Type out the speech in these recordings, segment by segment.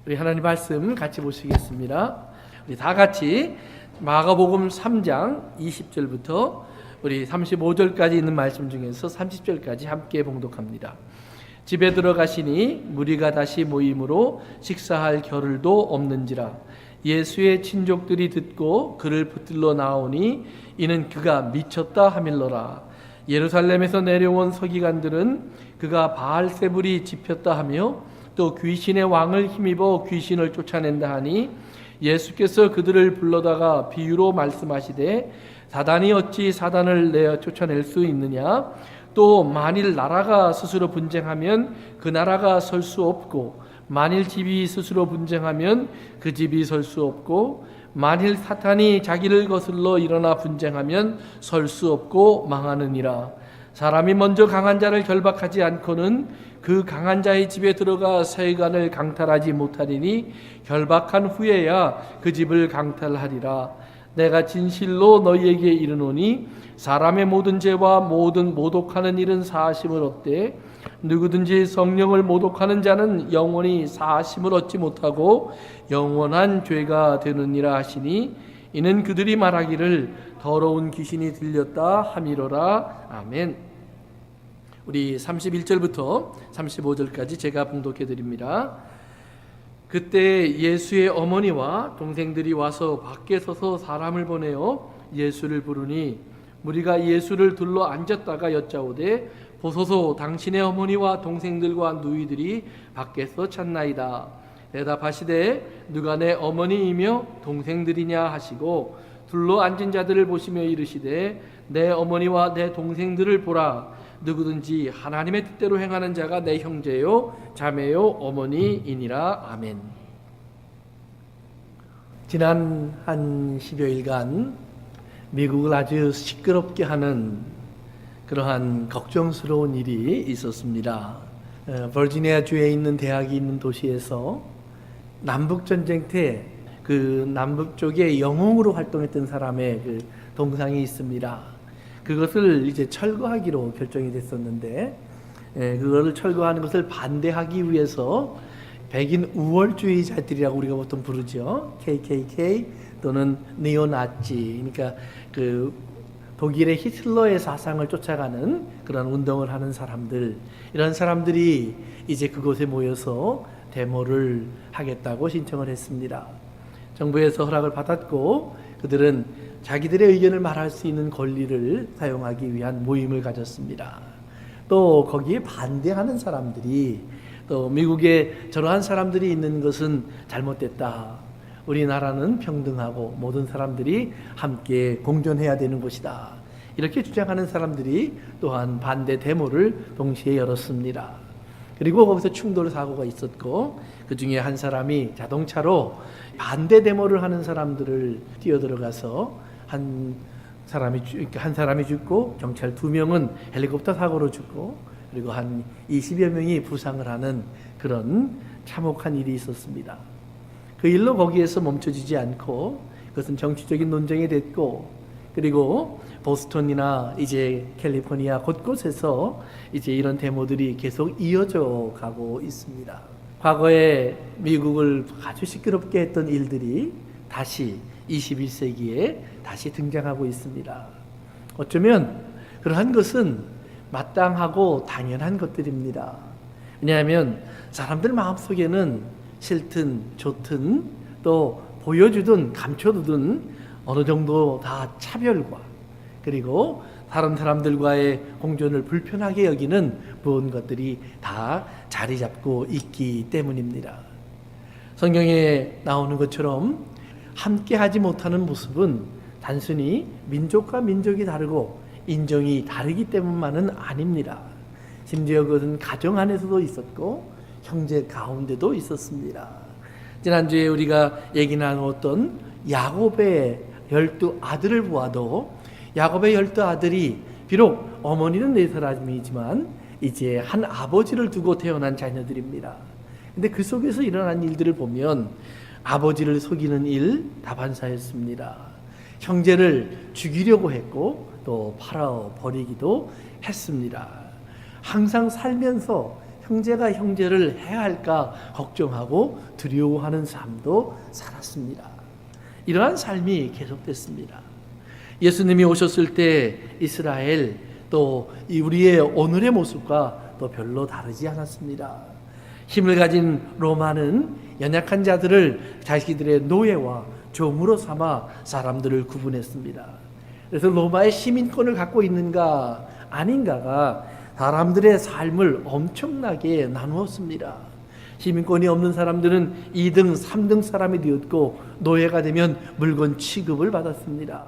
우리 하나님 말씀 같이 보시겠습니다. 우리 다 같이 마가복음 3장 20절부터 우리 35절까지 있는 말씀 중에서 30절까지 함께 봉독합니다. 집에 들어가시니 무리가 다시 모임으로 식사할 겨를도 없는지라. 예수의 친족들이 듣고 그를 붙들러 나오니 이는 그가 미쳤다 하밀러라. 예루살렘에서 내려온 서기관들은 그가 바알세불이 집혔다 하며 또 귀신의 왕을 힘입어 귀신을 쫓아낸다 하니 예수께서 그들을 불러다가 비유로 말씀하시되 사단이 어찌 사단을 내어 쫓아낼 수 있느냐. 또 만일 나라가 스스로 분쟁하면 그 나라가 설 수 없고 만일 집이 스스로 분쟁하면 그 집이 설 수 없고 만일 사탄이 자기를 거슬러 일어나 분쟁하면 설 수 없고 망하느니라. 사람이 먼저 강한 자를 결박하지 않고는 그 강한 자의 집에 들어가 서기관을 강탈하지 못하리니 결박한 후에야 그 집을 강탈하리라. 내가 진실로 너희에게 이르노니 사람의 모든 죄와 모든 모독하는 일은 사하심을 얻되 누구든지 성령을 모독하는 자는 영원히 사하심을 얻지 못하고 영원한 죄가 되느니라 하시니 이는 그들이 말하기를 더러운 귀신이 들렸다 함이로라. 아멘. 우리 31절부터 35절까지 제가 봉독해 드립니다. 그때 예수의 어머니와 동생들이 와서 밖에 서서 사람을 보내어 예수를 부르니 무리가 예수를 둘러 앉았다가 여짜오되 보소서 당신의 어머니와 동생들과 누이들이 밖에서 찾나이다. 대답하시되 누가 내 어머니이며 동생들이냐 하시고 둘러 앉은 자들을 보시며 이르시되 내 어머니와 내 동생들을 보라. 누구든지 하나님의 뜻대로 행하는 자가 내 형제요 자매요 어머니이니라. 아멘. 지난 한 10여일간 미국을 아주 시끄럽게 하는 그러한 걱정스러운 일이 있었습니다. 버지니아주에 있는 대학이 있는 도시에서 남북전쟁 때 그 남북 쪽에 영웅으로 활동했던 사람의 그 동상이 있습니다. 그것을 이제 철거하기로 결정이 됐었는데, 그거를 철거하는 것을 반대하기 위해서 백인 우월주의자들이라고 우리가 보통 부르죠. KKK 또는 네오나치, 그러니까 그 독일의 히틀러의 사상을 쫓아가는 그런 운동을 하는 사람들, 이런 사람들이 이제 그곳에 모여서 데모를 하겠다고 신청을 했습니다. 정부에서 허락을 받았고 그들은 자기들의 의견을 말할 수 있는 권리를 사용하기 위한 모임을 가졌습니다. 또 거기에 반대하는 사람들이 또 미국에 저러한 사람들이 있는 것은 잘못됐다. 우리나라는 평등하고 모든 사람들이 함께 공존해야 되는 곳이다. 이렇게 주장하는 사람들이 또한 반대 데모를 동시에 열었습니다. 그리고 거기서 충돌 사고가 있었고 그 중에 한 사람이 자동차로 반대 데모를 하는 사람들을 뛰어들어가서 한 사람이 죽고 경찰 2명은 헬리콥터 사고로 죽고 그리고 한 20여 명이 부상을 하는 그런 참혹한 일이 있었습니다. 그 일로 거기에서 멈춰지지 않고 그것은 정치적인 논쟁이 됐고 그리고 보스턴이나 이제 캘리포니아 곳곳에서 이제 이런 데모들이 계속 이어져 가고 있습니다. 과거에 미국을 아주 시끄럽게 했던 일들이 다시 21세기에 다시 등장하고 있습니다. 어쩌면 그러한 것은 마땅하고 당연한 것들입니다. 왜냐하면 사람들 마음속에는 싫든 좋든 또 보여주든 감춰두든 어느 정도 다 차별과 그리고 다른 사람들과의 공존을 불편하게 여기는 모든 것들이 다 자리 잡고 있기 때문입니다. 성경에 나오는 것처럼 함께 하지 못하는 모습은 단순히 민족과 민족이 다르고 인종이 다르기 때문만은 아닙니다. 심지어 그것은 가정 안에서도 있었고 형제 가운데도 있었습니다. 지난주에 우리가 얘기 나누었던 야곱의 12아들을 보아도 야곱의 12아들이 비록 어머니는 4사람이지만 이제 한 아버지를 두고 태어난 자녀들입니다. 근데 그 속에서 일어난 일들을 보면 아버지를 속이는 일 다반사였습니다. 형제를 죽이려고 했고 또 팔아 버리기도 했습니다. 항상 살면서 형제가 형제를 해할까 걱정하고 두려워하는 삶도 살았습니다. 이러한 삶이 계속됐습니다. 예수님이 오셨을 때 이스라엘 또 우리의 오늘의 모습과 또 별로 다르지 않았습니다. 힘을 가진 로마는 연약한 자들을 자기들의 노예와 종으로 삼아 사람들을 구분했습니다. 그래서 로마의 시민권을 갖고 있는가 아닌가가 사람들의 삶을 엄청나게 나누었습니다. 시민권이 없는 사람들은 2등, 3등 사람이 되었고 노예가 되면 물건 취급을 받았습니다.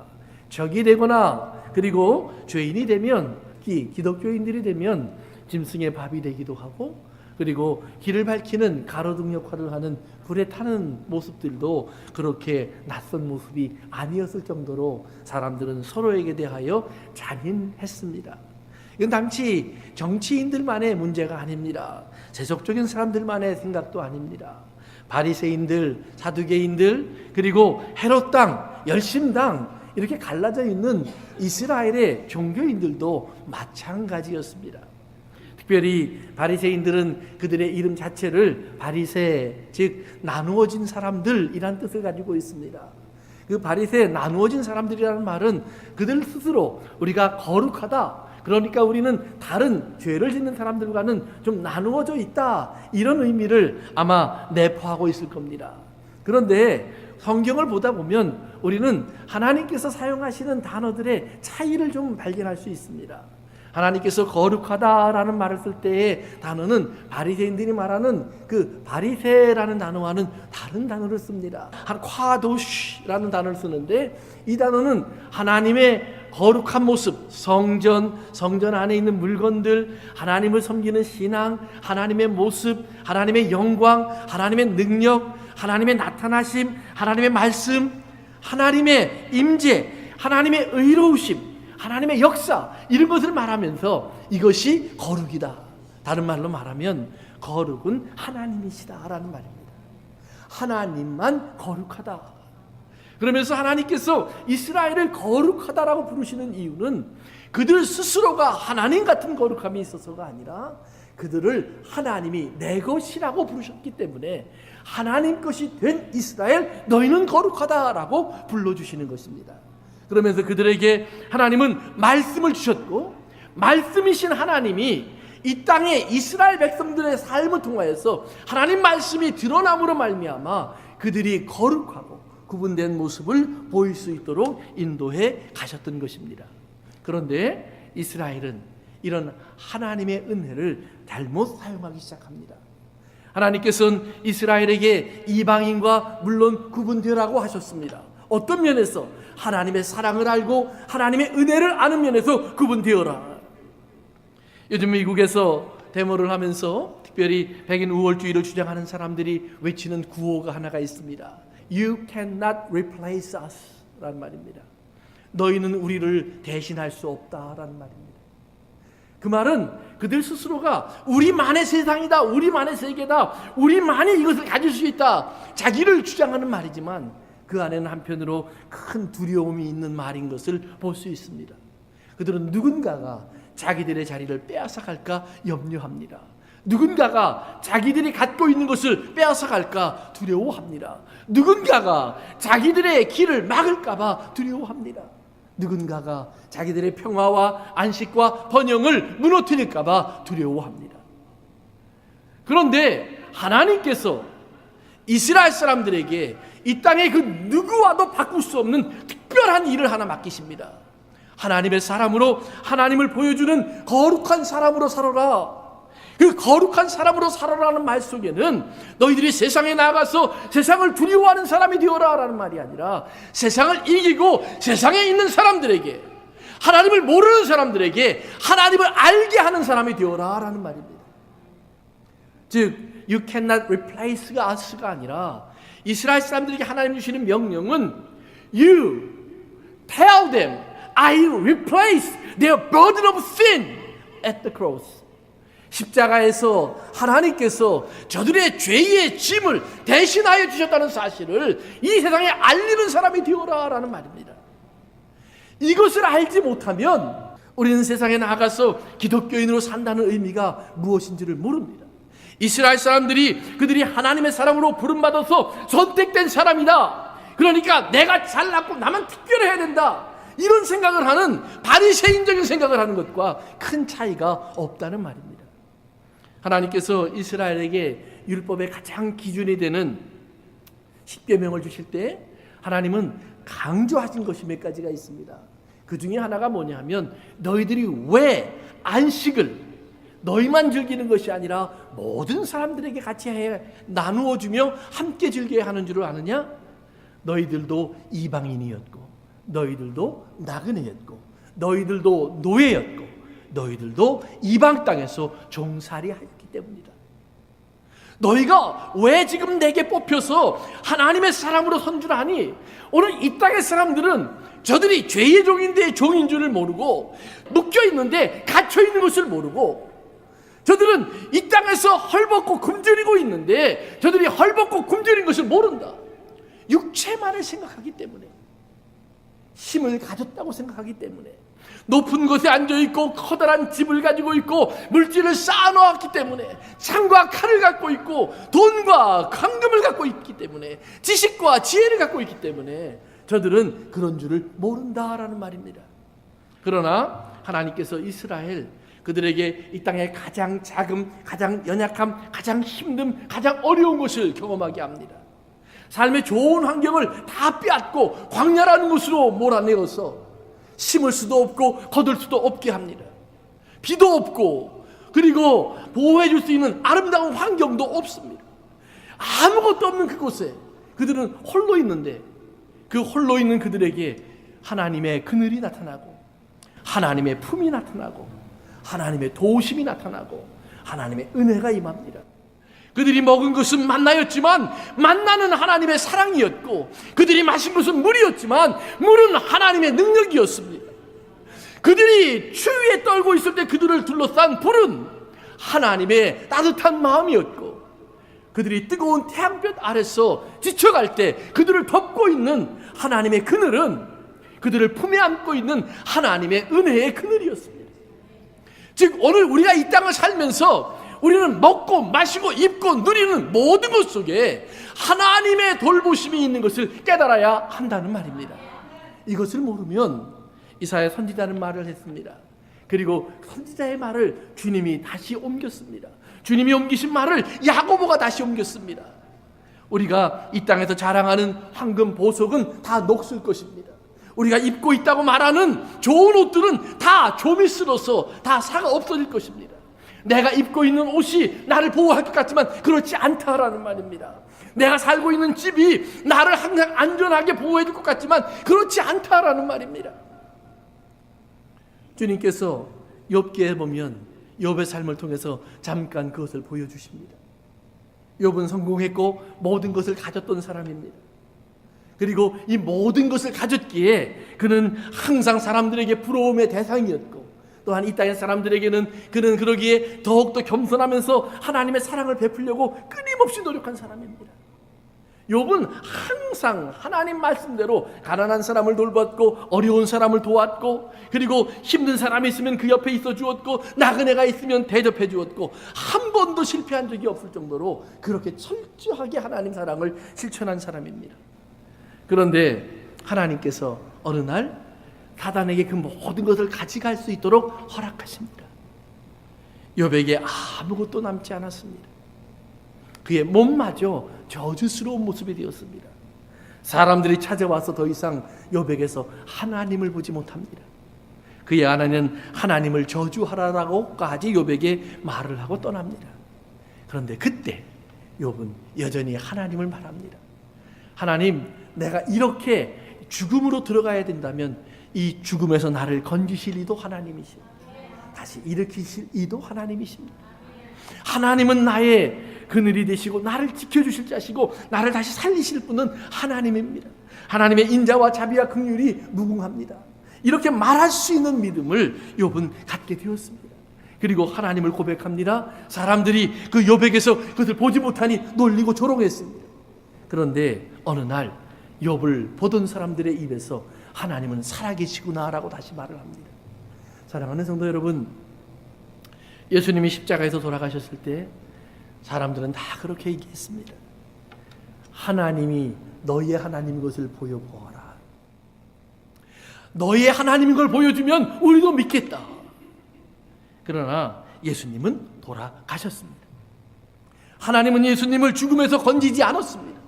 적이 되거나 그리고 죄인이 되면 기독교인들이 되면 짐승의 밥이 되기도 하고 그리고 길을 밝히는 가로등 역할을 하는 불에 타는 모습들도 그렇게 낯선 모습이 아니었을 정도로 사람들은 서로에게 대하여 잔인했습니다. 이건 당시 정치인들만의 문제가 아닙니다. 세속적인 사람들만의 생각도 아닙니다. 바리새인들, 사두개인들, 그리고 헤롯당, 열심당 이렇게 갈라져 있는 이스라엘의 종교인들도 마찬가지였습니다. 특별히 바리새인들은 그들의 이름 자체를 바리새, 즉 나누어진 사람들이라는 뜻을 가지고 있습니다. 그 바리새, 나누어진 사람들이라는 말은 그들 스스로 우리가 거룩하다, 그러니까 우리는 다른 죄를 짓는 사람들과는 좀 나누어져 있다, 이런 의미를 아마 내포하고 있을 겁니다. 그런데 성경을 보다 보면 우리는 하나님께서 사용하시는 단어들의 차이를 좀 발견할 수 있습니다. 하나님께서 거룩하다라는 말을 쓸 때의 단어는 바리새인들이 말하는 그 바리새라는 단어와는 다른 단어를 씁니다. 콰도시라는 단어를 쓰는데 이 단어는 하나님의 거룩한 모습, 성전 안에 있는 물건들, 하나님을 섬기는 신앙, 하나님의 모습, 하나님의 영광, 하나님의 능력, 하나님의 나타나심, 하나님의 말씀, 하나님의 임재, 하나님의 의로우심, 하나님의 역사, 이런 것을 말하면서 이것이 거룩이다. 다른 말로 말하면 거룩은 하나님이시다라는 말입니다. 하나님만 거룩하다. 그러면서 하나님께서 이스라엘을 거룩하다라고 부르시는 이유는 그들 스스로가 하나님 같은 거룩함이 있어서가 아니라 그들을 하나님이 내 것이라고 부르셨기 때문에 하나님 것이 된 이스라엘, 너희는 거룩하다라고 불러주시는 것입니다. 그러면서 그들에게 하나님은 말씀을 주셨고, 말씀이신 하나님이 이 땅에 이스라엘 백성들의 삶을 통하여서 하나님 말씀이 드러남으로 말미암아 그들이 거룩하고 구분된 모습을 보일 수 있도록 인도해 가셨던 것입니다. 그런데 이스라엘은 이런 하나님의 은혜를 잘못 사용하기 시작합니다. 하나님께서는 이스라엘에게 이방인과 물론 구분되라고 하셨습니다. 어떤 면에서? 하나님의 사랑을 알고 하나님의 은혜를 아는 면에서 구분되어라. 요즘 미국에서 데모를 하면서 특별히 백인 우월주의를 주장하는 사람들이 외치는 구호가 하나가 있습니다. You cannot replace us 라는 말입니다. 너희는 우리를 대신할 수 없다라는 말입니다. 그 말은 그들 스스로가 우리만의 세상이다, 우리만의 세계다, 우리만이 이것을 가질 수 있다, 자기를 주장하는 말이지만 그 안에는 한편으로 큰 두려움이 있는 말인 것을 볼 수 있습니다. 그들은 누군가가 자기들의 자리를 빼앗아갈까 염려합니다. 누군가가 자기들이 갖고 있는 것을 빼앗아갈까 두려워합니다. 누군가가 자기들의 길을 막을까봐 두려워합니다. 누군가가 자기들의 평화와 안식과 번영을 무너뜨릴까봐 두려워합니다. 그런데 하나님께서 이스라엘 사람들에게 이 땅의 그 누구와도 바꿀 수 없는 특별한 일을 하나 맡기십니다. 하나님의 사람으로 하나님을 보여주는 거룩한 사람으로 살아라. 그 거룩한 사람으로 살아라는 말 속에는 너희들이 세상에 나가서 세상을 두려워하는 사람이 되어라 라는 말이 아니라 세상을 이기고 세상에 있는 사람들에게, 하나님을 모르는 사람들에게 하나님을 알게 하는 사람이 되어라 라는 말입니다. 즉 You cannot replace가 us가 아니라 이스라엘 사람들에게 하나님 주시는 명령은 You tell them I replace their burden of sin at the cross. 십자가에서 하나님께서 저들의 죄의 짐을 대신하여 주셨다는 사실을 이 세상에 알리는 사람이 되어라 라는 말입니다. 이것을 알지 못하면 우리는 세상에 나가서 기독교인으로 산다는 의미가 무엇인지를 모릅니다. 이스라엘 사람들이 그들이 하나님의 사람으로 부름받아서 선택된 사람이다. 그러니까 내가 잘났고 나만 특별해야 된다. 이런 생각을 하는 바리새인적인 생각을 하는 것과 큰 차이가 없다는 말입니다. 하나님께서 이스라엘에게 율법의 가장 기준이 되는 10계명을 주실 때 하나님은 강조하신 것이 몇 가지가 있습니다. 그 중에 하나가 뭐냐면 너희들이 왜 안식을 너희만 즐기는 것이 아니라 모든 사람들에게 같이 나누어 주며 함께 즐겨야 하는 줄을 아느냐? 너희들도 이방인이었고 너희들도 나그네였고 너희들도 노예였고 너희들도 이방 땅에서 종살이하였기 때문이다. 너희가 왜 지금 내게 뽑혀서 하나님의 사람으로 선출하니? 오늘 이 땅의 사람들은 저들이 죄의 종인데 종인 줄을 모르고 묶여있는데 갇혀있는 것을 모르고 저들은 이 땅에서 헐벗고 굶주리고 있는데 저들이 헐벗고 굶주린 것을 모른다. 육체만을 생각하기 때문에, 힘을 가졌다고 생각하기 때문에, 높은 곳에 앉아있고 커다란 집을 가지고 있고 물질을 쌓아놓았기 때문에, 창과 칼을 갖고 있고 돈과 황금을 갖고 있기 때문에, 지식과 지혜를 갖고 있기 때문에 저들은 그런 줄을 모른다라는 말입니다. 그러나 하나님께서 이스라엘 그들에게 이 땅의 가장 작음, 가장 연약함, 가장 힘듦, 가장 어려운 것을 경험하게 합니다. 삶의 좋은 환경을 다 빼앗고 광야라는 곳으로 몰아내어서 심을 수도 없고 거둘 수도 없게 합니다. 비도 없고 그리고 보호해 줄 수 있는 아름다운 환경도 없습니다. 아무것도 없는 그곳에 그들은 홀로 있는데 그 홀로 있는 그들에게 하나님의 그늘이 나타나고 하나님의 품이 나타나고 하나님의 도우심이 나타나고 하나님의 은혜가 임합니다. 그들이 먹은 것은 만나였지만 만나는 하나님의 사랑이었고 그들이 마신 것은 물이었지만 물은 하나님의 능력이었습니다. 그들이 추위에 떨고 있을 때 그들을 둘러싼 불은 하나님의 따뜻한 마음이었고 그들이 뜨거운 태양볕 아래서 지쳐갈 때 그들을 덮고 있는 하나님의 그늘은 그들을 품에 안고 있는 하나님의 은혜의 그늘이었습니다. 즉 오늘 우리가 이 땅을 살면서 우리는 먹고 마시고 입고 누리는 모든 것 속에 하나님의 돌보심이 있는 것을 깨달아야 한다는 말입니다. 이것을 모르면 이사야 선지자는 말을 했습니다. 그리고 선지자의 말을 주님이 다시 옮겼습니다. 주님이 옮기신 말을 야고보가 다시 옮겼습니다. 우리가 이 땅에서 자랑하는 황금 보석은 다 녹슬 것입니다. 우리가 입고 있다고 말하는 좋은 옷들은 다 좀이 쓸어서 다 사가 없어질 것입니다. 내가 입고 있는 옷이 나를 보호할 것 같지만 그렇지 않다라는 말입니다. 내가 살고 있는 집이 나를 항상 안전하게 보호해 줄 것 같지만 그렇지 않다라는 말입니다. 주님께서 욥기에 보면 욥의 삶을 통해서 잠깐 그것을 보여주십니다. 욥은 성공했고 모든 것을 가졌던 사람입니다. 그리고 이 모든 것을 가졌기에 그는 항상 사람들에게 부러움의 대상이었고 또한 이 땅의 사람들에게는 그는 그러기에 더욱더 겸손하면서 하나님의 사랑을 베풀려고 끊임없이 노력한 사람입니다. 욥은 항상 하나님 말씀대로 가난한 사람을 돌봤고 어려운 사람을 도왔고 그리고 힘든 사람이 있으면 그 옆에 있어 주었고 나그네가 있으면 대접해 주었고 한 번도 실패한 적이 없을 정도로 그렇게 철저하게 하나님 사랑을 실천한 사람입니다. 그런데 하나님께서 어느 날 사단에게 그 모든 것을 가져갈 수 있도록 허락하십니다. 욥에게 아무것도 남지 않았습니다. 그의 몸마저 저주스러운 모습이 되었습니다. 사람들이 찾아와서 더 이상 욥에게서 하나님을 보지 못합니다. 그의 아내는 하나님을 저주하라라고까지 욥에게 말을 하고 떠납니다. 그런데 그때 욥은 여전히 하나님을 말합니다. 하나님, 내가 이렇게 죽음으로 들어가야 된다면 이 죽음에서 나를 건지실 이도 하나님이십니다. 다시 일으키실 이도 하나님이십니다. 하나님은 나의 그늘이 되시고 나를 지켜주실 자시고 나를 다시 살리실 분은 하나님입니다. 하나님의 인자와 자비와 긍휼이 무궁합니다. 이렇게 말할 수 있는 믿음을 욥은 갖게 되었습니다. 그리고 하나님을 고백합니다. 사람들이 그 욥에게서 그것을 보지 못하니 놀리고 조롱했습니다. 그런데 어느 날 욥을 보던 사람들의 입에서 하나님은 살아계시구나라고 다시 말을 합니다. 사랑하는 성도 여러분, 예수님이 십자가에서 돌아가셨을 때 사람들은 다 그렇게 얘기했습니다. 하나님이 너희의 하나님인 것을 보여보아라. 너희의 하나님인 걸 보여주면 우리도 믿겠다. 그러나 예수님은 돌아가셨습니다. 하나님은 예수님을 죽음에서 건지지 않았습니다.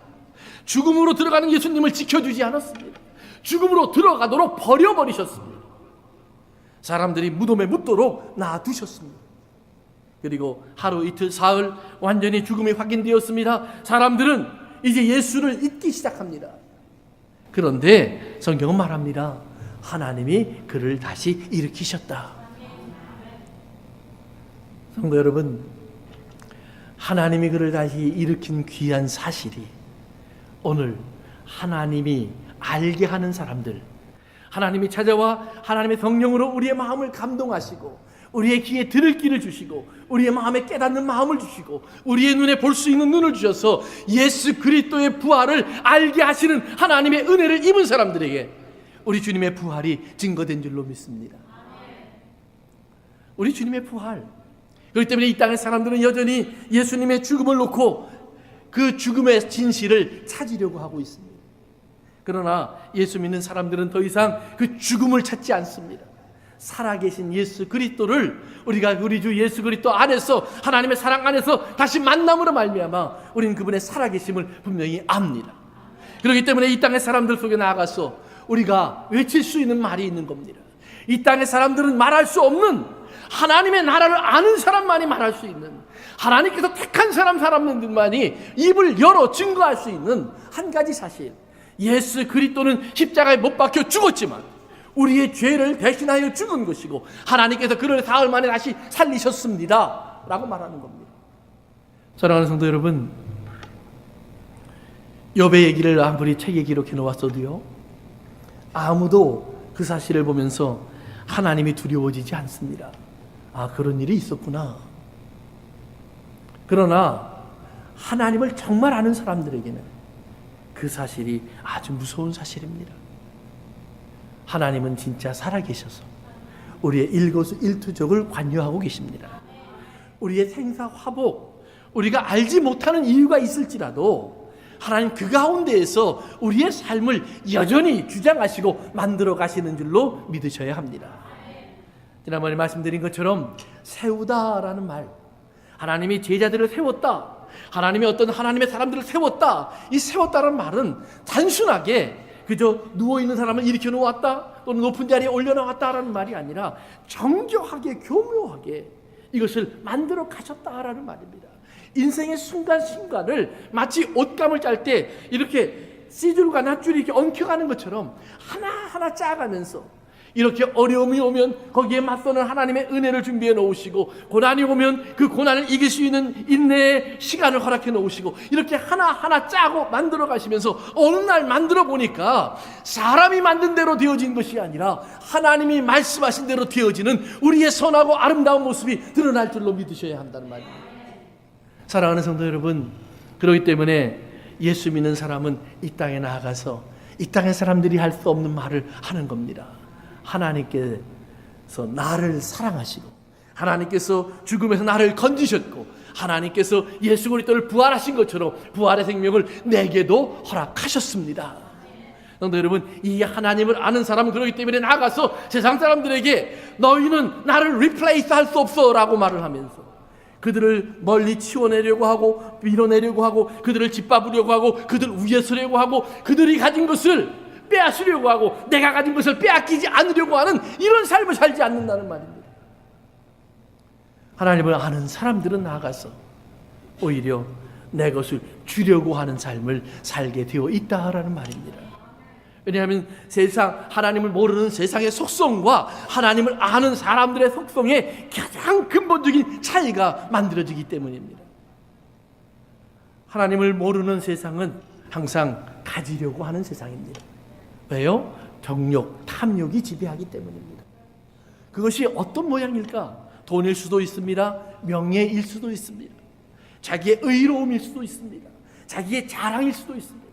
죽음으로 들어가는 예수님을 지켜주지 않았습니다. 죽음으로 들어가도록 버려버리셨습니다. 사람들이 무덤에 묻도록 놔두셨습니다. 그리고 하루 이틀 사흘 완전히 죽음이 확인되었습니다. 사람들은 이제 예수를 잊기 시작합니다. 그런데 성경은 말합니다. 하나님이 그를 다시 일으키셨다. 성도 여러분, 하나님이 그를 다시 일으킨 귀한 사실이 오늘 하나님이 알게 하는 사람들, 하나님이 찾아와 하나님의 성령으로 우리의 마음을 감동하시고 우리의 귀에 들을 귀를 주시고 우리의 마음에 깨닫는 마음을 주시고 우리의 눈에 볼 수 있는 눈을 주셔서 예수 그리스도의 부활을 알게 하시는 하나님의 은혜를 입은 사람들에게 우리 주님의 부활이 증거된 줄로 믿습니다. 우리 주님의 부활, 그렇기 때문에 이 땅의 사람들은 여전히 예수님의 죽음을 놓고 그 죽음의 진실을 찾으려고 하고 있습니다. 그러나 예수 믿는 사람들은 더 이상 그 죽음을 찾지 않습니다. 살아계신 예수 그리스도를 우리가 우리 주 예수 그리스도 안에서 하나님의 사랑 안에서 다시 만남으로 말미암아 우리는 그분의 살아계심을 분명히 압니다. 그렇기 때문에 이 땅의 사람들 속에 나아가서 우리가 외칠 수 있는 말이 있는 겁니다. 이 땅의 사람들은 말할 수 없는 하나님의 나라를 아는 사람만이 말할 수 있는, 하나님께서 택한 사람들만이 입을 열어 증거할 수 있는 한 가지 사실, 예수 그리스도는 십자가에 못 박혀 죽었지만 우리의 죄를 대신하여 죽은 것이고 하나님께서 그를 사흘 만에 다시 살리셨습니다 라고 말하는 겁니다. 사랑하는 성도 여러분, 욥의 얘기를 아무리 책에 기록해 놓았어도요, 아무도 그 사실을 보면서 하나님이 두려워지지 않습니다. 아, 그런 일이 있었구나. 그러나 하나님을 정말 아는 사람들에게는 그 사실이 아주 무서운 사실입니다. 하나님은 진짜 살아계셔서 우리의 일거수일투족을 관여하고 계십니다. 우리의 생사화복, 우리가 알지 못하는 이유가 있을지라도 하나님 그 가운데에서 우리의 삶을 여전히 주장하시고 만들어 가시는 줄로 믿으셔야 합니다. 지난번에 말씀드린 것처럼 세우다라는 말, 하나님이 제자들을 세웠다, 하나님이 어떤 하나님의 사람들을 세웠다, 이 세웠다라는 말은 단순하게 그저 누워있는 사람을 일으켜 놓았다 또는 높은 자리에 올려놓았다라는 말이 아니라 정교하게 교묘하게 이것을 만들어 가셨다라는 말입니다. 인생의 순간순간을 마치 옷감을 짤 때 이렇게 씨줄과 낫줄이 이렇게 엉켜가는 것처럼 하나하나 짜가면서 이렇게 어려움이 오면 거기에 맞서는 하나님의 은혜를 준비해 놓으시고, 고난이 오면 그 고난을 이길 수 있는 인내의 시간을 허락해 놓으시고, 이렇게 하나하나 짜고 만들어 가시면서 어느 날 만들어 보니까 사람이 만든 대로 되어진 것이 아니라 하나님이 말씀하신 대로 되어지는 우리의 선하고 아름다운 모습이 드러날 줄로 믿으셔야 한다는 말입니다. 사랑하는 성도 여러분, 그렇기 때문에 예수 믿는 사람은 이 땅에 나아가서 이 땅의 사람들이 할 수 없는 말을 하는 겁니다. 하나님께서 나를 사랑하시고 하나님께서 죽음에서 나를 건지셨고 하나님께서 예수 그리스도를 부활하신 것처럼 부활의 생명을 내게도 허락하셨습니다. 성도 여러분, 이 하나님을 아는 사람은 그렇기 때문에 나가서 세상 사람들에게 너희는 나를 리플레이스 할 수 없어 라고 말을 하면서 그들을 멀리 치워내려고 하고 밀어내려고 하고 그들을 짓밟으려고 하고 그들 위에 서려고 하고 그들이 가진 것을 빼앗으려고 하고 내가 가진 것을 빼앗기지 않으려고 하는 이런 삶을 살지 않는다는 말입니다. 하나님을 아는 사람들은 나아가서 오히려 내 것을 주려고 하는 삶을 살게 되어 있다라는 말입니다. 왜냐하면 세상, 하나님을 모르는 세상의 속성과 하나님을 아는 사람들의 속성에 가장 근본적인 차이가 만들어지기 때문입니다. 하나님을 모르는 세상은 항상 가지려고 하는 세상입니다. 왜요? 정욕, 탐욕이 지배하기 때문입니다. 그것이 어떤 모양일까? 돈일 수도 있습니다. 명예일 수도 있습니다. 자기의 의로움일 수도 있습니다. 자기의 자랑일 수도 있습니다.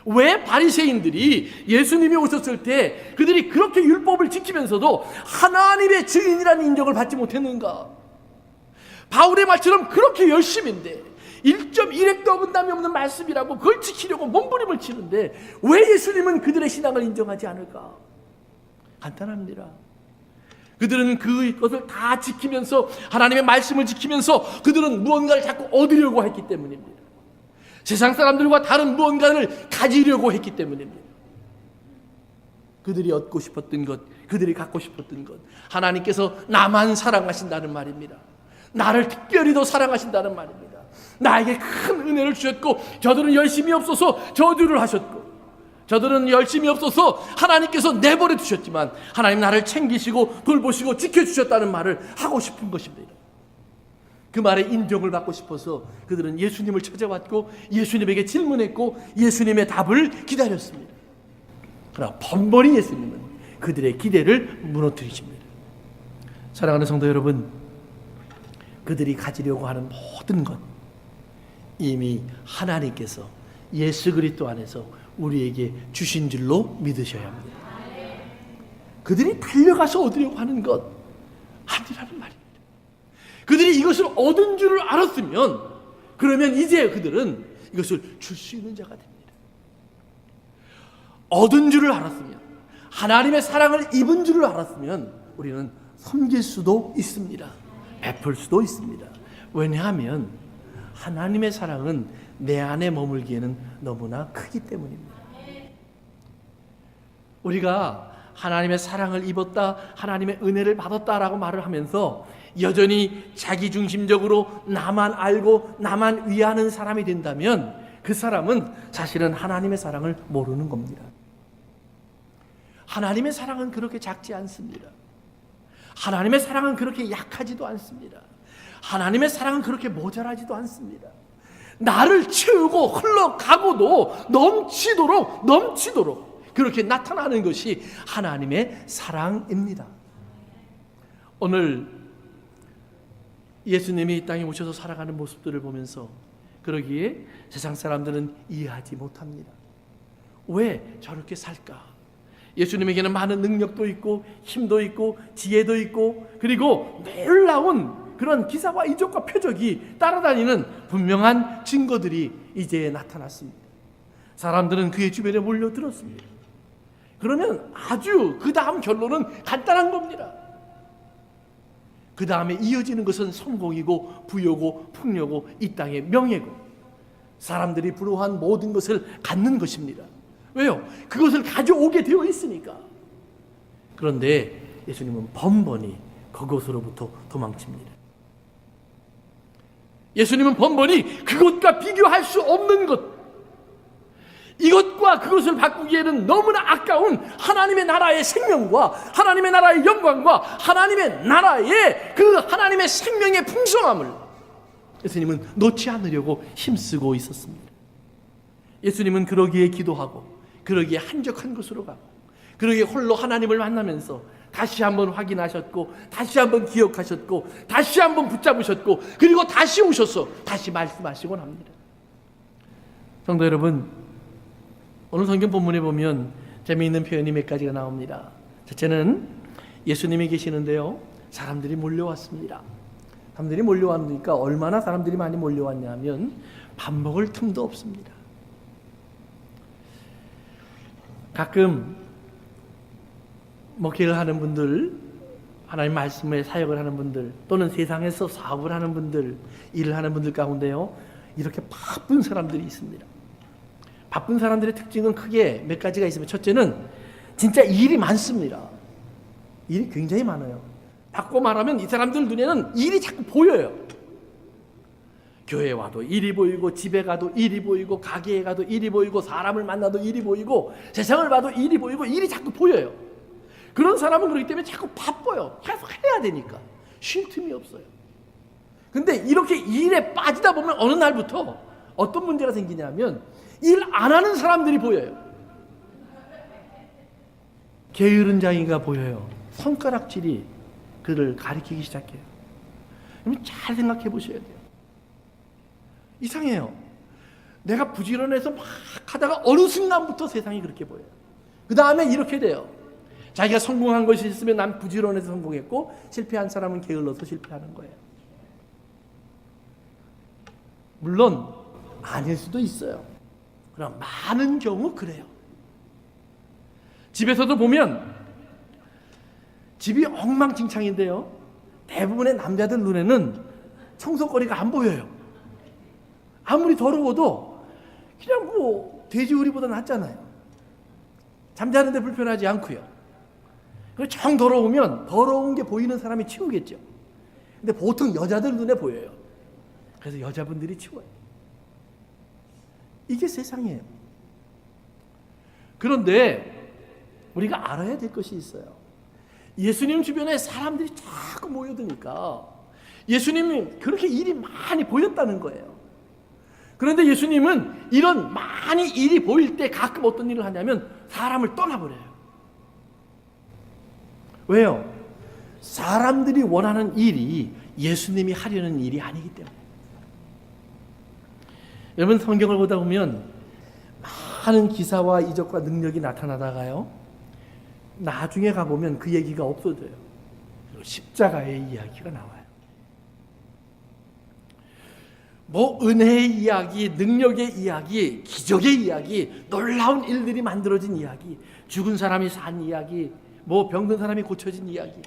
왜 바리새인들이 예수님이 오셨을 때 그들이 그렇게 율법을 지키면서도 하나님의 증인이라는 인정을 받지 못했는가? 바울의 말처럼 그렇게 열심인데 1.1획도 어긋남이 없는 말씀이라고 그걸 지키려고 몸부림을 치는데 왜 예수님은 그들의 신앙을 인정하지 않을까? 간단합니다. 그들은 그것을 다 지키면서 하나님의 말씀을 지키면서 그들은 무언가를 자꾸 얻으려고 했기 때문입니다. 세상 사람들과 다른 무언가를 가지려고 했기 때문입니다. 그들이 얻고 싶었던 것, 그들이 갖고 싶었던 것, 하나님께서 나만 사랑하신다는 말입니다. 나를 특별히 더 사랑하신다는 말입니다. 나에게 큰 은혜를 주셨고 저들은 열심히 없어서 저주를 하셨고 저들은 열심히 없어서 하나님께서 내버려 두셨지만 하나님 나를 챙기시고 돌보시고 지켜주셨다는 말을 하고 싶은 것입니다. 그 말에 인정을 받고 싶어서 그들은 예수님을 찾아왔고 예수님에게 질문했고 예수님의 답을 기다렸습니다. 그러나 번번이 예수님은 그들의 기대를 무너뜨리십니다. 사랑하는 성도 여러분, 그들이 가지려고 하는 모든 것 이미 하나님께서 예수 그리스도 안에서 우리에게 주신 줄로 믿으셔야 합니다. 그들이 달려가서 얻으려고 하는 것 아니라는 말입니다. 그들이 이것을 얻은 줄을 알았으면 그러면 이제 그들은 이것을 줄 수 있는 자가 됩니다. 얻은 줄을 알았으면 하나님의 사랑을 입은 줄을 알았으면 우리는 섬길 수도 있습니다. 베풀 수도 있습니다. 왜냐하면 하나님의 사랑은 내 안에 머물기에는 너무나 크기 때문입니다. 우리가 하나님의 사랑을 입었다, 하나님의 은혜를 받았다라고 말을 하면서 여전히 자기중심적으로 나만 알고 나만 위하는 사람이 된다면 그 사람은 사실은 하나님의 사랑을 모르는 겁니다. 하나님의 사랑은 그렇게 작지 않습니다. 하나님의 사랑은 그렇게 약하지도 않습니다. 하나님의 사랑은 그렇게 모자라지도 않습니다. 나를 채우고 흘러가고도 넘치도록 그렇게 나타나는 것이 하나님의 사랑입니다. 오늘 예수님이 이 땅에 오셔서 살아가는 모습들을 보면서 그러기에 세상 사람들은 이해하지 못합니다. 왜 저렇게 살까? 예수님에게는 많은 능력도 있고 힘도 있고 지혜도 있고 그리고 놀라운 그런 기사와 이적과 표적이 따라다니는 분명한 증거들이 이제 나타났습니다. 사람들은 그의 주변에 몰려들었습니다. 그러면 아주 그 다음 결론은 간단한 겁니다. 그 다음에 이어지는 것은 성공이고 부여고 풍요고 이 땅의 명예고 사람들이 부러워한 모든 것을 갖는 것입니다. 왜요? 그것을 가져오게 되어 있으니까. 그런데 예수님은 번번이 그것으로부터 도망칩니다. 예수님은 번번이 그것과 비교할 수 없는 것, 이것과 그것을 바꾸기에는 너무나 아까운 하나님의 나라의 생명과 하나님의 나라의 영광과 하나님의 나라의 그 하나님의 생명의 풍성함을 예수님은 놓지 않으려고 힘쓰고 있었습니다. 예수님은 그러기에 기도하고 그러기에 한적한 곳으로 가고 그러기에 홀로 하나님을 만나면서 다시 한번 확인하셨고 다시 한번 기억하셨고 다시 한번 붙잡으셨고 그리고 다시 오셔서 다시 말씀하시곤 합니다. 성도 여러분, 오늘 성경 본문에 보면 재미있는 표현이 몇 가지가 나옵니다. 첫째는 예수님이 계시는데요, 사람들이 몰려왔습니다. 사람들이 몰려왔으니까 얼마나 사람들이 많이 몰려왔냐 하면 밥 먹을 틈도 없습니다. 가끔 목회를 하는 분들, 하나님 말씀에 사역을 하는 분들, 또는 세상에서 사업을 하는 분들, 일을 하는 분들 가운데요, 이렇게 바쁜 사람들이 있습니다. 바쁜 사람들의 특징은 크게 몇 가지가 있습니다. 첫째는 진짜 일이 많습니다. 일이 굉장히 많아요. 바꿔 말하면 이 사람들 눈에는 일이 자꾸 보여요. 교회에 와도 일이 보이고 집에 가도 일이 보이고 가게에 가도 일이 보이고 사람을 만나도 일이 보이고 세상을 봐도 일이 보이고 일이 자꾸 보여요. 그런 사람은 그렇기 때문에 자꾸 바빠요. 계속 해야 되니까 쉴 틈이 없어요. 근데 이렇게 일에 빠지다 보면 어느 날부터 어떤 문제가 생기냐면 일 안 하는 사람들이 보여요. 게으른 자기가 보여요. 손가락질이 그를 가리키기 시작해요. 그러면 잘 생각해 보셔야 돼요. 이상해요. 내가 부지런해서 막 하다가 어느 순간부터 세상이 그렇게 보여요. 그 다음에 이렇게 돼요. 자기가 성공한 것이 있으면 난 부지런해서 성공했고 실패한 사람은 게을러서 실패하는 거예요. 물론 아닐 수도 있어요. 그럼 많은 경우 그래요. 집에서도 보면 집이 엉망진창인데요, 대부분의 남자들 눈에는 청소거리가 안 보여요. 아무리 더러워도 그냥 뭐 돼지우리보다 낫잖아요. 잠자는데 불편하지 않고요. 그리고 정 더러우면 더러운 게 보이는 사람이 치우겠죠. 근데 보통 여자들 눈에 보여요. 그래서 여자분들이 치워요. 이게 세상이에요. 그런데 우리가 알아야 될 것이 있어요. 예수님 주변에 사람들이 자꾸 모여드니까 예수님이 그렇게 일이 많이 보였다는 거예요. 그런데 예수님은 이런 많이 일이 보일 때 가끔 어떤 일을 하냐면 사람을 떠나버려요. 왜요? 사람들이 원하는 일이 예수님이 하려는 일이 아니기 때문에. 여러분, 성경을 보다 보면 많은 기사와 이적과 능력이 나타나다가요, 나중에 가보면 그 얘기가 없어져요. 그리고 십자가의 이야기가 나와요. 뭐 은혜의 이야기, 능력의 이야기, 기적의 이야기, 놀라운 일들이 만들어진 이야기, 죽은 사람이 산 이야기, 뭐 병든 사람이 고쳐진 이야기.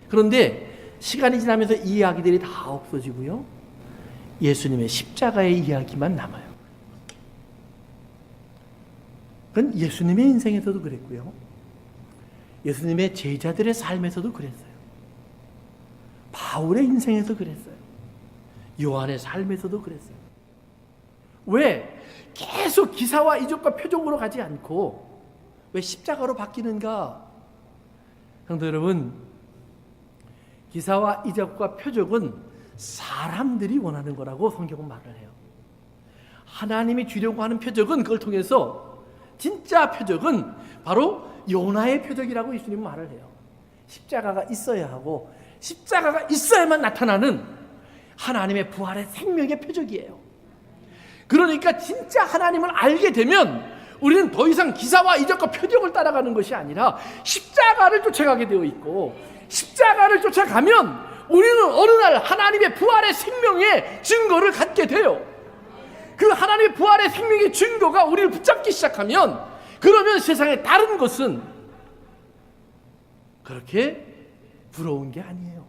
그런데 시간이 지나면서 이 이야기들이 다 없어지고요, 예수님의 십자가의 이야기만 남아요. 그건 예수님의 인생에서도 그랬고요, 예수님의 제자들의 삶에서도 그랬어요. 바울의 인생에서 그랬어요. 요한의 삶에서도 그랬어요. 왜 계속 기사와 이적과 표적으로 가지 않고 왜 십자가로 바뀌는가? 성도 여러분, 기사와 이적과 표적은 사람들이 원하는 거라고 성경은 말을 해요. 하나님이 주려고 하는 표적은, 그걸 통해서 진짜 표적은 바로 요나의 표적이라고 예수님은 말을 해요. 십자가가 있어야 하고 십자가가 있어야만 나타나는 하나님의 부활의 생명의 표적이에요. 그러니까 진짜 하나님을 알게 되면 우리는 더 이상 기사와 이적과 표적을 따라가는 것이 아니라 십자가를 쫓아가게 되어 있고, 십자가를 쫓아가면 우리는 어느 날 하나님의 부활의 생명의 증거를 갖게 돼요. 그 하나님의 부활의 생명의 증거가 우리를 붙잡기 시작하면, 그러면 세상의 다른 것은 그렇게 부러운 게 아니에요.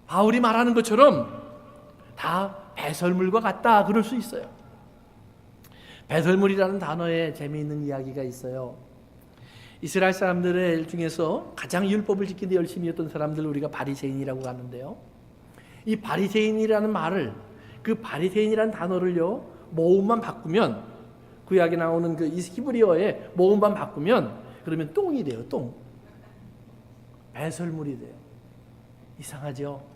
바울이 말하는 것처럼 다 배설물과 같다 그럴 수 있어요. 배설물이라는 단어에 재미있는 이야기가 있어요. 이스라엘 사람들의 중에서 가장 율법을 지키는데 열심히 했던 사람들을 우리가 바리새인이라고 하는데요, 이 바리새인이라는 말을, 그 바리새인이라는 단어를요, 모음만 바꾸면, 구약에 나오는 그 히브리어의 모음만 바꾸면 그러면 똥이 돼요. 똥. 배설물이 돼요. 이상하죠?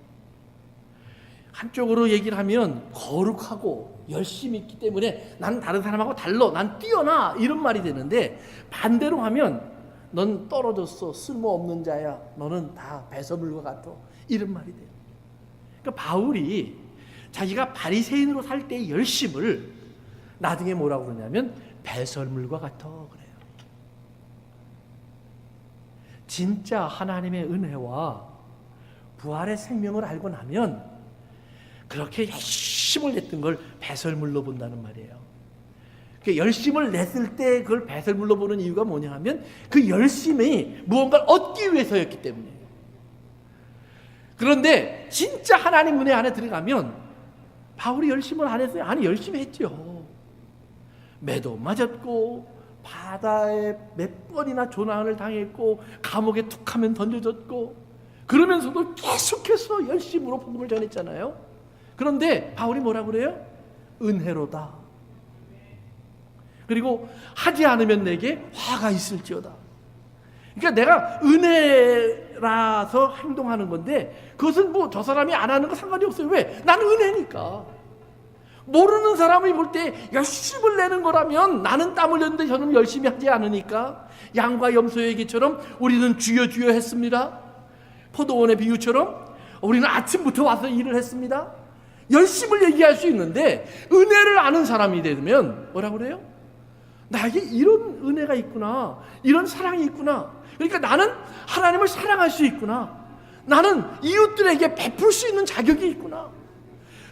한쪽으로 얘기를 하면 거룩하고 열심히 있기 때문에 나는 다른 사람하고 달라, 난 뛰어나, 이런 말이 되는데, 반대로 하면 넌 떨어졌어, 쓸모없는 자야, 너는 다 배설물과 같아, 이런 말이 돼요. 그러니까 바울이 자기가 바리새인으로 살 때의 열심을 나중에 뭐라고 그러냐면 배설물과 같아 그래요. 진짜 하나님의 은혜와 부활의 생명을 알고 나면 그렇게 열심을 냈던 걸 배설물로 본다는 말이에요. 열심을 냈을 때 그걸 배설물로 보는 이유가 뭐냐 하면 그 열심이 무언가를 얻기 위해서였기 때문이에요. 그런데 진짜 하나님 은혜 안에 들어가면 바울이 열심을 안 했어요? 아니, 열심히 했죠. 매도 맞았고 바다에 몇 번이나 조난을 당했고 감옥에 툭하면 던져졌고, 그러면서도 계속해서 열심으로 복음을 전했잖아요. 그런데 바울이 뭐라고 그래요? 은혜로다. 그리고 하지 않으면 내게 화가 있을지어다. 그러니까 내가 은혜라서 행동하는 건데 그것은 뭐 저 사람이 안 하는 거 상관이 없어요. 왜? 나는 은혜니까. 모르는 사람이 볼 때 열심을 내는 거라면 나는 땀 흘렸는데 저는 열심히 하지 않으니까, 양과 염소의 얘기처럼 우리는 주여 주여 했습니다. 포도원의 비유처럼 우리는 아침부터 와서 일을 했습니다. 열심을 얘기할 수 있는데 은혜를 아는 사람이 되면 뭐라고 그래요? 나에게 이런 은혜가 있구나, 이런 사랑이 있구나. 그러니까 나는 하나님을 사랑할 수 있구나, 나는 이웃들에게 베풀 수 있는 자격이 있구나.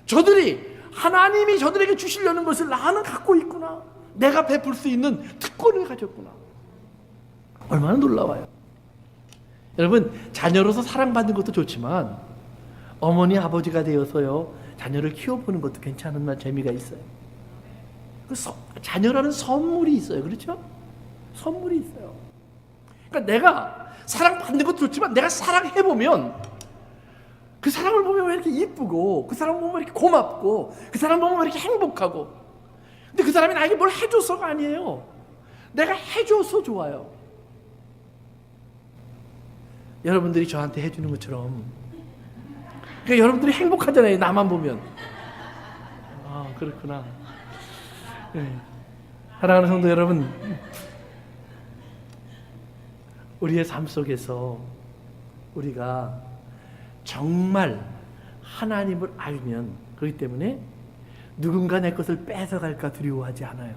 저들이 하나님이 저들에게 주시려는 것을 나는 갖고 있구나. 내가 베풀 수 있는 특권을 가졌구나. 얼마나 놀라워요. 여러분, 자녀로서 사랑받는 것도 좋지만 어머니 아버지가 되어서요 자녀를 키워보는 것도 괜찮은 날 재미가 있어요. 자녀라는 선물이 있어요. 그렇죠? 선물이 있어요. 그러니까 내가 사랑받는 것도 좋지만 내가 사랑해보면 그 사람을 보면 왜 이렇게 이쁘고, 그 사람을 보면 왜 이렇게 고맙고, 그 사람을 보면 왜 이렇게 행복하고. 근데 그 사람이 나에게 뭘 해줘서가 아니에요. 내가 해줘서 좋아요. 여러분들이 저한테 해주는 것처럼. 그러니까 여러분들이 행복하잖아요. 나만 보면. 아, 그렇구나. 네. 사랑하는 성도 여러분, 우리의 삶 속에서 우리가 정말 하나님을 알면, 그렇기 때문에 누군가 내 것을 뺏어갈까 두려워하지 않아요.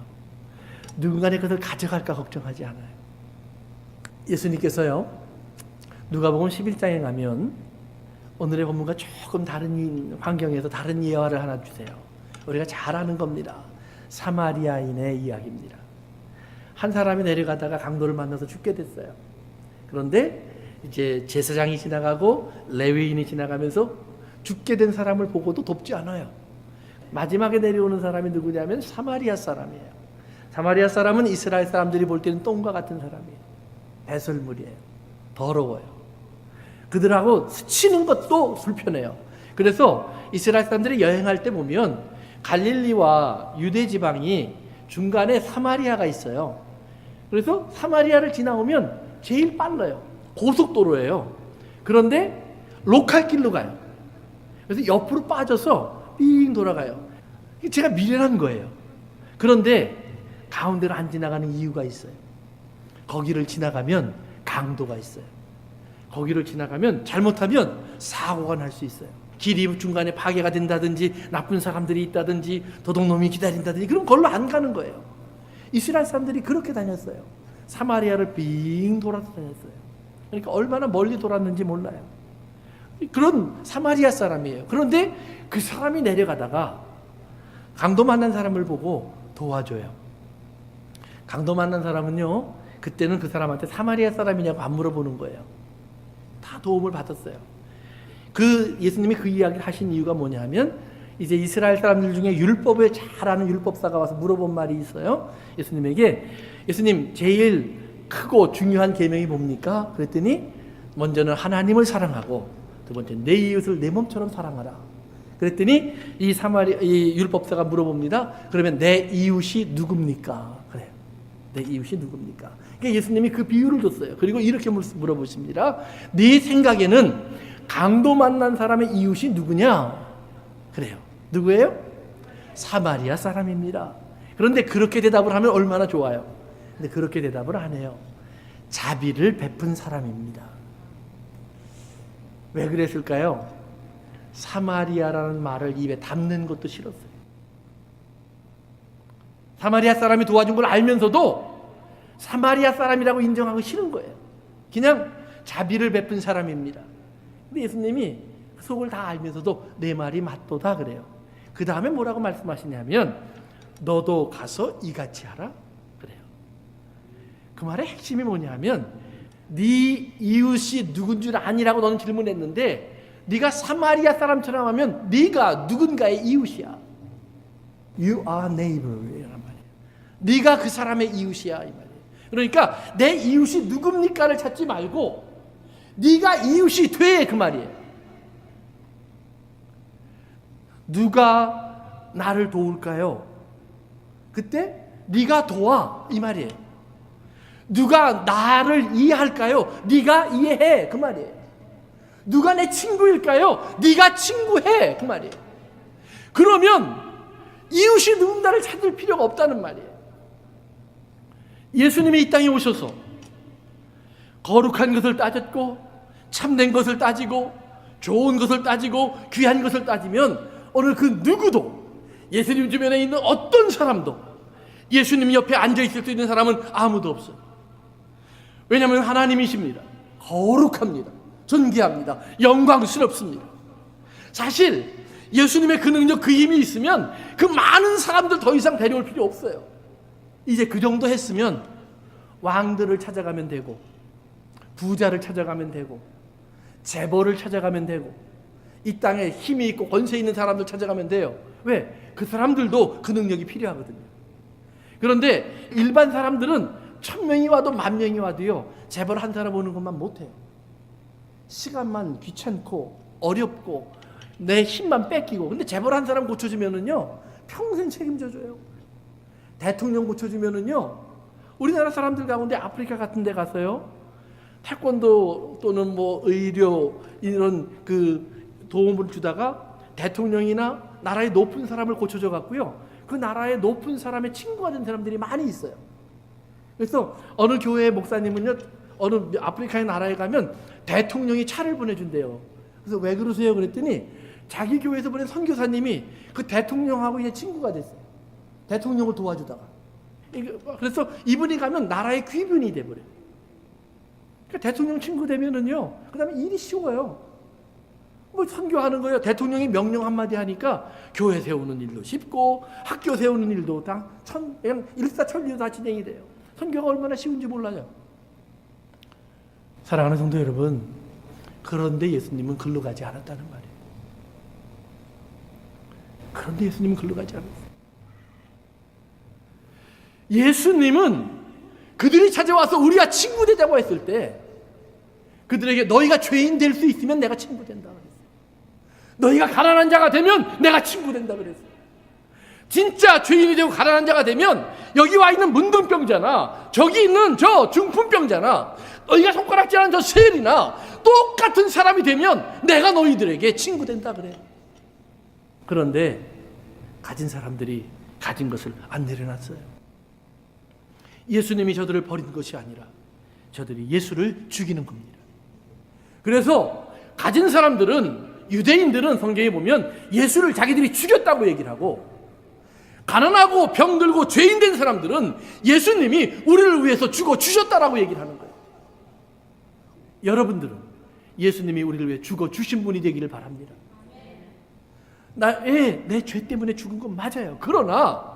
누군가 내 것을 가져갈까 걱정하지 않아요. 예수님께서요 누가복음 11장에 가면 오늘의 본문과 조금 다른 환경에서 다른 예화를 하나 주세요. 우리가 잘 아는 겁니다. 사마리아인의 이야기입니다. 한 사람이 내려가다가 강도를 만나서 죽게 됐어요. 그런데 이제 제사장이 지나가고 레위인이 지나가면서 죽게 된 사람을 보고도 돕지 않아요. 마지막에 내려오는 사람이 누구냐면 사마리아 사람이에요. 사마리아 사람은 이스라엘 사람들이 볼 때는 똥과 같은 사람이에요. 배설물이에요. 더러워요. 그들하고 스치는 것도 불편해요. 그래서 이스라엘 사람들이 여행할 때 보면 갈릴리와 유대 지방이 중간에 사마리아가 있어요. 그래서 사마리아를 지나오면 제일 빨라요. 고속도로예요. 그런데 로컬길로 가요. 그래서 옆으로 빠져서 삥 돌아가요. 제가 미련한 거예요. 그런데 가운데로 안 지나가는 이유가 있어요. 거기를 지나가면 강도가 있어요. 거기를 지나가면 잘못하면 사고가 날 수 있어요. 길이 중간에 파괴가 된다든지 나쁜 사람들이 있다든지 도둑놈이 기다린다든지 그럼 걸로 안 가는 거예요. 이스라엘 사람들이 그렇게 다녔어요. 사마리아를 빙 돌아서 다녔어요. 그러니까 얼마나 멀리 돌았는지 몰라요. 그런 사마리아 사람이에요. 그런데 그 사람이 내려가다가 강도 만난 사람을 보고 도와줘요. 강도 만난 사람은요 그때는 그 사람한테 사마리아 사람이냐고 안 물어보는 거예요. 다 도움을 받았어요. 그 예수님이 그 이야기를 하신 이유가 뭐냐면 이제 이스라엘 사람들 중에 율법을 잘 아는 율법사가 와서 물어본 말이 있어요. 예수님에게 예수님 제일 크고 중요한 계명이 뭡니까? 그랬더니 먼저는 하나님을 사랑하고 두 번째 내 이웃을 내 몸처럼 사랑하라. 그랬더니 이 율법사가 물어봅니다. 그러면 내 이웃이 누굽니까? 그래요. 내 이웃이 누굽니까? 그러니까 예수님이 그 비유를 줬어요. 그리고 이렇게 물어보십니다. 네 생각에는 강도 만난 사람의 이웃이 누구냐? 그래요. 누구예요? 사마리아 사람입니다. 그런데 그렇게 대답을 하면 얼마나 좋아요. 근데 그렇게 대답을 안 해요. 자비를 베푼 사람입니다. 왜 그랬을까요? 사마리아라는 말을 입에 담는 것도 싫었어요. 사마리아 사람이 도와준 걸 알면서도 사마리아 사람이라고 인정하기 싫은 거예요. 그냥 자비를 베푼 사람입니다. 근데 예수님이 속을 다 알면서도 내 말이 맞도다 그래요. 그 다음에 뭐라고 말씀하시냐면 너도 가서 이같이 하라 그래요. 그 말의 핵심이 뭐냐면 네 이웃이 누군 줄 아니라고 너는 질문했는데 네가 사마리아 사람처럼 하면 네가 누군가의 이웃이야. You are neighbor이란 말이에요. 네가 그 사람의 이웃이야 이 말이에요. 그러니까 내 이웃이 누굽니까를 찾지 말고 네가 이웃이 돼 그 말이에요. 누가 나를 도울까요? 그때 네가 도와 이 말이에요. 누가 나를 이해할까요? 네가 이해해 그 말이에요. 누가 내 친구일까요? 네가 친구해 그 말이에요. 그러면 이웃이 누군가를 찾을 필요가 없다는 말이에요. 예수님이 이 땅에 오셔서 거룩한 것을 따졌고 참된 것을 따지고 좋은 것을 따지고 귀한 것을 따지면 오늘 그 누구도 예수님 주변에 있는 어떤 사람도 예수님 옆에 앉아있을 수 있는 사람은 아무도 없어요. 왜냐하면 하나님이십니다. 거룩합니다. 존귀합니다. 영광스럽습니다. 사실 예수님의 그 능력, 그 힘이 있으면 그 많은 사람들 더 이상 데려올 필요 없어요. 이제 그 정도 했으면 왕들을 찾아가면 되고, 부자를 찾아가면 되고, 재벌을 찾아가면 되고, 이 땅에 힘이 있고 권세 있는 사람들 찾아가면 돼요. 왜? 그 사람들도 그 능력이 필요하거든요. 그런데 일반 사람들은 1000명이 와도 10,000명이 와도요, 재벌 한 사람 오는 것만 못해요. 시간만 귀찮고 어렵고 내 힘만 뺏기고. 근데 재벌 한 사람 고쳐주면은요, 평생 책임져줘요. 대통령 고쳐주면은요, 우리나라 사람들 가운데 아프리카 같은 데 가서요, 태권도 또는 뭐 의료 이런 그 도움을 주다가 대통령이나 나라의 높은 사람을 고쳐줘 갖고요, 그 나라의 높은 사람의 친구가 된 사람들이 많이 있어요. 그래서 어느 교회 목사님은요, 어느 아프리카의 나라에 가면 대통령이 차를 보내준대요. 그래서 왜 그러세요? 그랬더니 자기 교회에서 보낸 선교사님이 그 대통령하고 이제 친구가 됐어요. 대통령을 도와주다가. 그래서 이분이 가면 나라의 귀빈이 돼버려요. 그러니까 대통령 친구 되면은요, 그 다음에 일이 쉬워요. 뭐 선교하는 거예요. 대통령이 명령 한마디 하니까 교회 세우는 일도 쉽고 학교 세우는 일도 다 그냥 일사천리로 다 진행이 돼요. 선교가 얼마나 쉬운지 몰라요. 사랑하는 성도 여러분, 그런데 예수님은 글로 가지 않았다는 말이에요. 그런데 예수님은 글로 가지 않았어요. 예수님은 그들이 찾아와서 우리가 친구 되자고 했을 때 그들에게 너희가 죄인 될 수 있으면 내가 친구 된다 그랬어요. 너희가 가난한 자가 되면 내가 친구 된다 그랬어요. 진짜 죄인이 되고 가난한 자가 되면 여기 와 있는 문둥병자나 저기 있는 저 중풍병자나 너희가 손가락질하는 저 세리나 똑같은 사람이 되면 내가 너희들에게 친구 된다 그래. 그런데 가진 사람들이 가진 것을 안 내려놨어요. 예수님이 저들을 버린 것이 아니라 저들이 예수를 죽이는 겁니다. 그래서 가진 사람들은, 유대인들은 성경에 보면 예수를 자기들이 죽였다고 얘기를 하고, 가난하고 병들고 죄인 된 사람들은 예수님이 우리를 위해서 죽어 주셨다라고 얘기를 하는 거예요. 여러분들은 예수님이 우리를 위해 죽어 주신 분이 되기를 바랍니다. 내 죄 때문에 죽은 건 맞아요. 그러나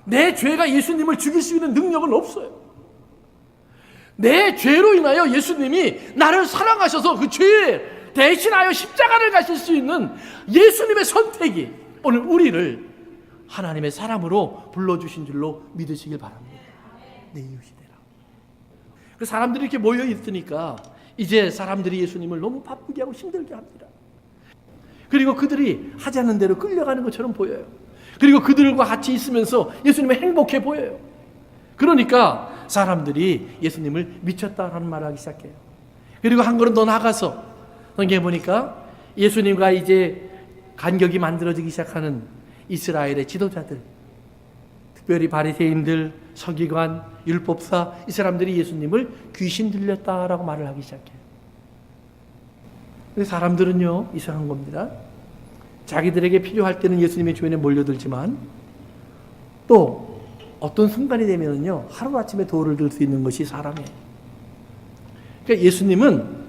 내 죄가 예수님을 죽일 수 있는 능력은 없어요. 내 죄로 인하여 예수님이 나를 사랑하셔서 그 죄 대신하여 십자가를 가실 수 있는 예수님의 선택이 오늘 우리를 하나님의 사람으로 불러주신 줄로 믿으시길 바랍니다. 내 이웃이 되라. 그 사람들이 이렇게 모여 있으니까 이제 사람들이 예수님을 너무 바쁘게 하고 힘들게 합니다. 그리고 그들이 하지 않는 대로 끌려가는 것처럼 보여요. 그리고 그들과 같이 있으면서 예수님은 행복해 보여요. 그러니까 사람들이 예수님을 미쳤다라는 말을 하기 시작해요. 그리고 한 걸음 더 나가서 성경에 보니까 예수님과 이제 간격이 만들어지기 시작하는 이스라엘의 지도자들, 특별히 바리새인들, 서기관, 율법사, 이 사람들이 예수님을 귀신 들렸다라고 말을 하기 시작해요. 근데 사람들은요, 이상한 겁니다. 자기들에게 필요할 때는 예수님의 주변에 몰려들지만 또 어떤 순간이 되면은요, 하루아침에 도를 들 수 있는 것이 사람이에요. 그러니까 예수님은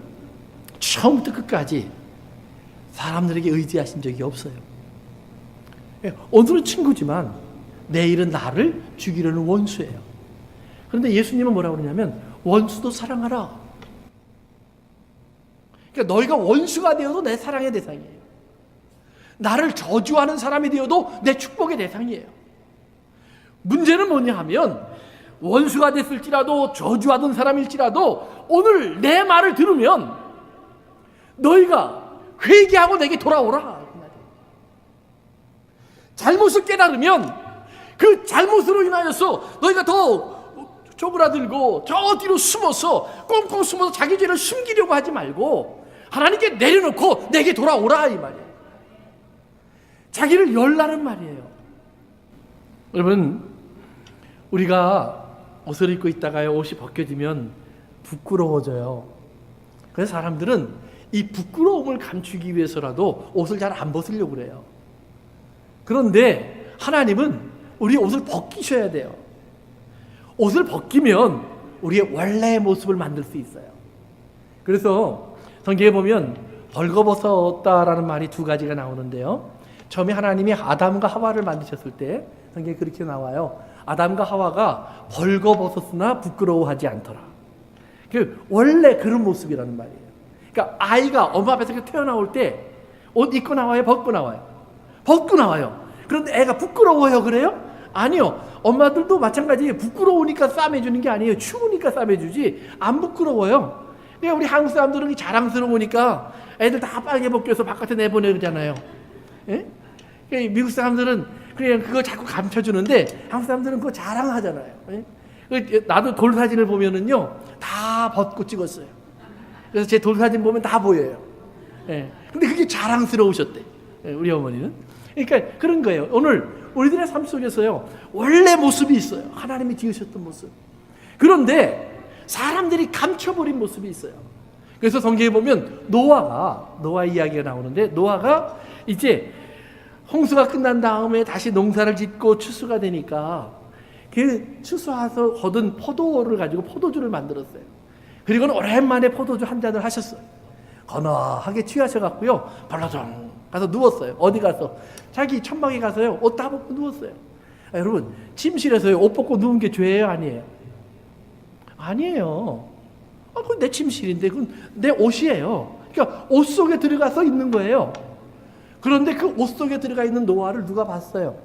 처음부터 끝까지 사람들에게 의지하신 적이 없어요. 오늘은 친구지만 내일은 나를 죽이려는 원수예요. 그런데 예수님은 뭐라고 그러냐면 원수도 사랑하라. 그러니까 너희가 원수가 되어도 내 사랑의 대상이에요. 나를 저주하는 사람이 되어도 내 축복의 대상이에요. 문제는 뭐냐 하면 원수가 됐을지라도 저주하던 사람일지라도 오늘 내 말을 들으면 너희가 회개하고 내게 돌아오라. 잘못을 깨달으면 그 잘못으로 인하여서 너희가 더 쪼그라들고 저 뒤로 숨어서 꽁꽁 숨어서 자기 죄를 숨기려고 하지 말고 하나님께 내려놓고 내게 돌아오라 이 말이에요. 자기를 열라는 말이에요. 여러분, 우리가 옷을 입고 있다가요, 옷이 벗겨지면 부끄러워져요. 그래서 사람들은 이 부끄러움을 감추기 위해서라도 옷을 잘 안 벗으려고 그래요. 그런데 하나님은 우리 옷을 벗기셔야 돼요. 옷을 벗기면 우리의 원래의 모습을 만들 수 있어요. 그래서 성경에 보면 벌거벗었다라는 말이 두 가지가 나오는데요. 처음에 하나님이 아담과 하와를 만드셨을 때 성경에 그렇게 나와요. 아담과 하와가 벌거벗었으나 부끄러워하지 않더라. 원래 그런 모습이라는 말이에요. 그러니까 아이가 엄마 뱃속에 태어나올 때 옷 입고 나와요? 벗고 나와요? 벗고 나와요. 그런데 애가 부끄러워요, 그래요? 아니요. 엄마들도 마찬가지예요. 부끄러우니까 싸매주는 게 아니에요. 추우니까 싸매주지 안 부끄러워요. 그냥 우리 한국 사람들은 자랑스러우니까 애들 다 빨개 벗겨서 바깥에 내보내잖아요. 예? 미국 사람들은 그냥 그거 자꾸 감춰주는데 한국 사람들은 그거 자랑하잖아요. 예? 나도 돌 사진을 보면은요 다 벗고 찍었어요. 그래서 제 돌 사진 보면 다 보여요. 예. 근데 그게 자랑스러우셨대. 예, 우리 어머니는. 그러니까 그런 거예요. 오늘 우리들의 삶 속에서요 원래 모습이 있어요. 하나님이 지으셨던 모습. 그런데 사람들이 감춰버린 모습이 있어요. 그래서 성경에 보면 노아 이야기가 나오는데 노아가 이제 홍수가 끝난 다음에 다시 농사를 짓고 추수가 되니까 그 추수해서 거둔 포도를 가지고 포도주를 만들었어요. 그리고는 오랜만에 포도주 한 잔을 하셨어요. 건어하게 취하셔갖고요 발라정 가서 누웠어요. 어디 가서? 자기 천막에 가서요 옷 다 벗고 누웠어요. 여러분 침실에서요 옷 벗고 누운 게 죄예요, 아니에요? 아니에요. 그건 내 침실인데 그건 내 옷이에요. 그러니까 옷 속에 들어가서 있는 거예요. 그런데 그 옷 속에 들어가 있는 노아를 누가 봤어요?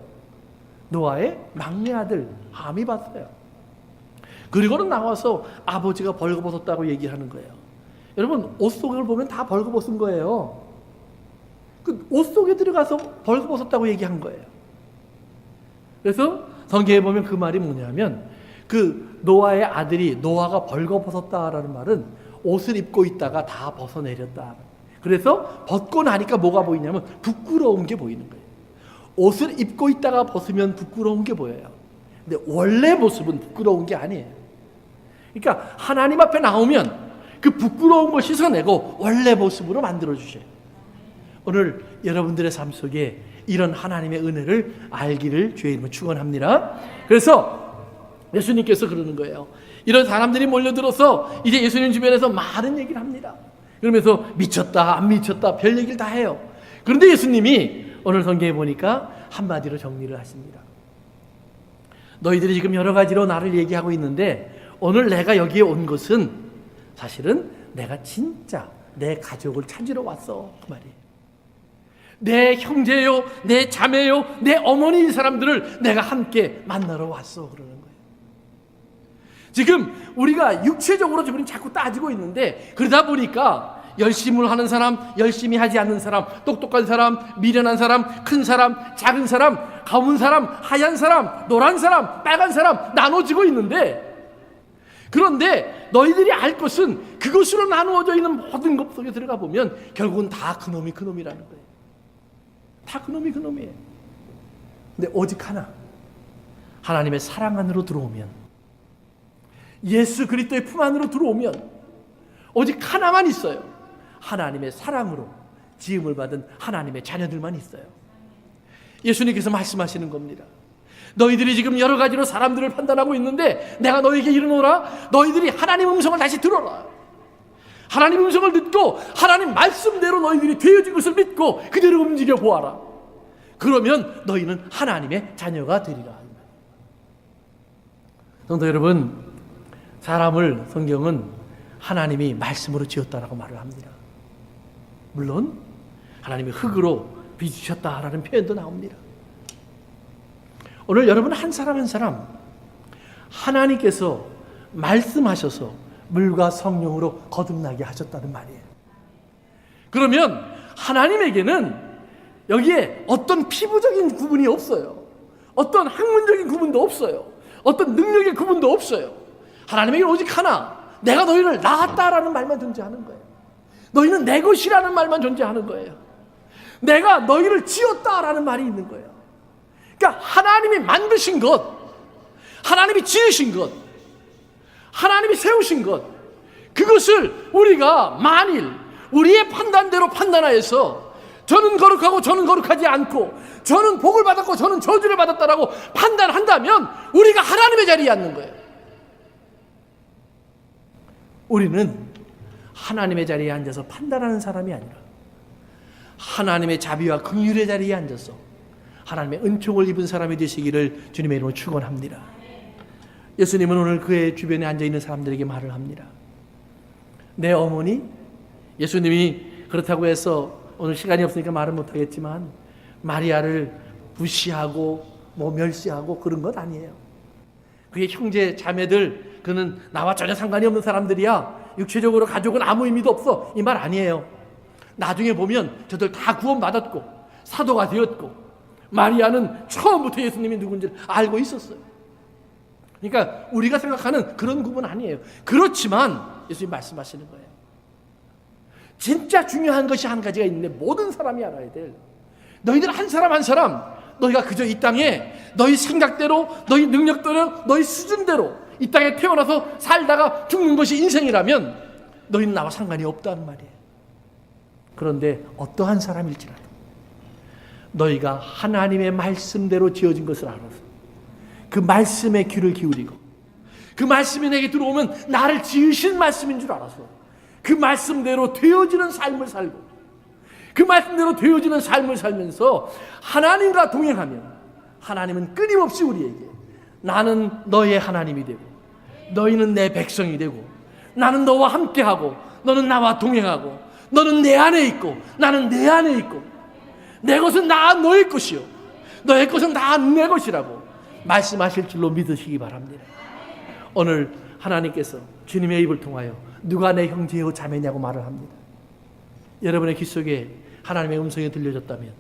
노아의 막내 아들 함이 봤어요. 그리고는 나와서 아버지가 벌거벗었다고 얘기하는 거예요. 여러분 옷 속을 보면 다 벌거벗은 거예요. 그 옷 속에 들어가서 벌거벗었다고 얘기한 거예요. 그래서 성경에 보면 그 말이 뭐냐면 그 노아의 아들이 노아가 벌거벗었다라는 말은 옷을 입고 있다가 다 벗어내렸다. 그래서 벗고 나니까 뭐가 보이냐면 부끄러운 게 보이는 거예요. 옷을 입고 있다가 벗으면 부끄러운 게 보여요. 근데 원래 모습은 부끄러운 게 아니에요. 그러니까 하나님 앞에 나오면 그 부끄러운 걸 씻어내고 원래 모습으로 만들어주셔요. 오늘 여러분들의 삶 속에 이런 하나님의 은혜를 알기를 주의 이름으로 축원합니다. 그래서 예수님께서 그러는 거예요. 이런 사람들이 몰려들어서 이제 예수님 주변에서 많은 얘기를 합니다. 그러면서 미쳤다 안 미쳤다 별 얘기를 다 해요. 그런데 예수님이 오늘 성경에 보니까 한마디로 정리를 하십니다. 너희들이 지금 여러 가지로 나를 얘기하고 있는데 오늘 내가 여기에 온 것은 사실은 내가 진짜 내 가족을 찾으러 왔어, 그 말이에요. 내 형제요, 내 자매요, 내 어머니 이 사람들을 내가 함께 만나러 왔어, 그러는 거예요. 지금 우리가 육체적으로 지금 자꾸 따지고 있는데 그러다 보니까 열심을 하는 사람, 열심히 하지 않는 사람, 똑똑한 사람, 미련한 사람, 큰 사람, 작은 사람, 검은 사람, 하얀 사람, 노란 사람, 빨간 사람 나눠지고 있는데 그런데 너희들이 알 것은 그것으로 나누어져 있는 모든 것 속에 들어가 보면 결국은 다 그놈이 그놈이라는 거예요. 다 그놈이 그놈이에요. 근데 오직 하나, 하나님의 사랑 안으로 들어오면, 예수 그리스도의 품 안으로 들어오면 오직 하나만 있어요. 하나님의 사랑으로 지음을 받은 하나님의 자녀들만 있어요. 예수님께서 말씀하시는 겁니다. 너희들이 지금 여러 가지로 사람들을 판단하고 있는데 내가 너희에게 이르노라, 너희들이 하나님 음성을 다시 들어라. 하나님 음성을 듣고 하나님 말씀대로 너희들이 되어진 것을 믿고 그대로 움직여 보아라. 그러면 너희는 하나님의 자녀가 되리라. 성도 여러분, 사람을 성경은 하나님이 말씀으로 지었다라고 말을 합니다. 물론 하나님이 흙으로 빚으셨다라는 표현도 나옵니다. 오늘 여러분 한 사람 한 사람 하나님께서 말씀하셔서 물과 성령으로 거듭나게 하셨다는 말이에요. 그러면 하나님에게는 여기에 어떤 피부적인 구분이 없어요. 어떤 학문적인 구분도 없어요. 어떤 능력의 구분도 없어요. 하나님에게 오직 하나, 내가 너희를 낳았다라는 말만 존재하는 거예요. 너희는 내 것이라는 말만 존재하는 거예요. 내가 너희를 지었다라는 말이 있는 거예요. 그러니까 하나님이 만드신 것, 하나님이 지으신 것, 하나님이 세우신 것, 그것을 우리가 만일 우리의 판단대로 판단하여서 저는 거룩하고 저는 거룩하지 않고 저는 복을 받았고 저는 저주를 받았다라고 판단한다면 우리가 하나님의 자리에 앉는 거예요. 우리는 하나님의 자리에 앉아서 판단하는 사람이 아니라 하나님의 자비와 긍휼의 자리에 앉아서 하나님의 은총을 입은 사람이 되시기를 주님의 이름으로 축원합니다. 예수님은 오늘 그의 주변에 앉아있는 사람들에게 말을 합니다. 내 어머니, 예수님이 그렇다고 해서 오늘 시간이 없으니까 말은 못하겠지만 마리아를 무시하고 멸시하고 그런 것 아니에요. 그의 형제 자매들, 그는 나와 전혀 상관이 없는 사람들이야, 육체적으로 가족은 아무 의미도 없어, 이 말 아니에요. 나중에 보면 저들 다 구원받았고 사도가 되었고 마리아는 처음부터 예수님이 누군지를 알고 있었어요. 그러니까 우리가 생각하는 그런 구분 아니에요. 그렇지만 예수님 말씀하시는 거예요. 진짜 중요한 것이 한 가지가 있는데 모든 사람이 알아야 될, 너희들 한 사람 한 사람, 너희가 그저 이 땅에 너희 생각대로, 너희 능력대로, 너희 수준대로 이 땅에 태어나서 살다가 죽는 것이 인생이라면 너희는 나와 상관이 없다는 말이에요. 그런데 어떠한 사람일지라도 너희가 하나님의 말씀대로 지어진 것을 알아서 그 말씀에 귀를 기울이고 그 말씀이 내게 들어오면 나를 지으신 말씀인 줄 알아서 그 말씀대로 되어지는 삶을 살고 그 말씀대로 되어지는 삶을 살면서 하나님과 동행하면 하나님은 끊임없이 우리에게 나는 너의 하나님이 되고 너희는 내 백성이 되고 나는 너와 함께하고 너는 나와 동행하고 너는 내 안에 있고 나는 내 안에 있고 내 것은 다 너의 것이요 너의 것은 다 내 것이라고 말씀하실 줄로 믿으시기 바랍니다. 오늘 하나님께서 주님의 입을 통하여 누가 내 형제요 자매냐고 말을 합니다. 여러분의 귀 속에 하나님의 음성이 들려졌다면,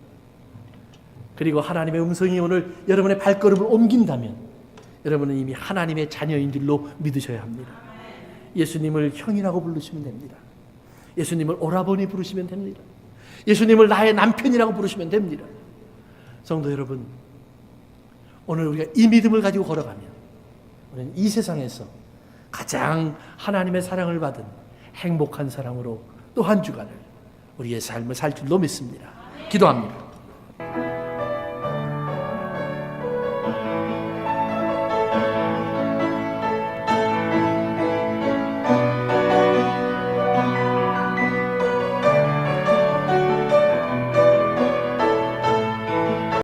그리고 하나님의 음성이 오늘 여러분의 발걸음을 옮긴다면 여러분은 이미 하나님의 자녀인 줄로 믿으셔야 합니다. 예수님을 형이라고 부르시면 됩니다. 예수님을 오라버니 부르시면 됩니다. 예수님을 나의 남편이라고 부르시면 됩니다. 성도 여러분, 오늘 우리가 이 믿음을 가지고 걸어가면 우리는 이 세상에서 가장 하나님의 사랑을 받은 행복한 사람으로 또 한 주간을 우리의 삶을 살 줄로 믿습니다. 기도합니다.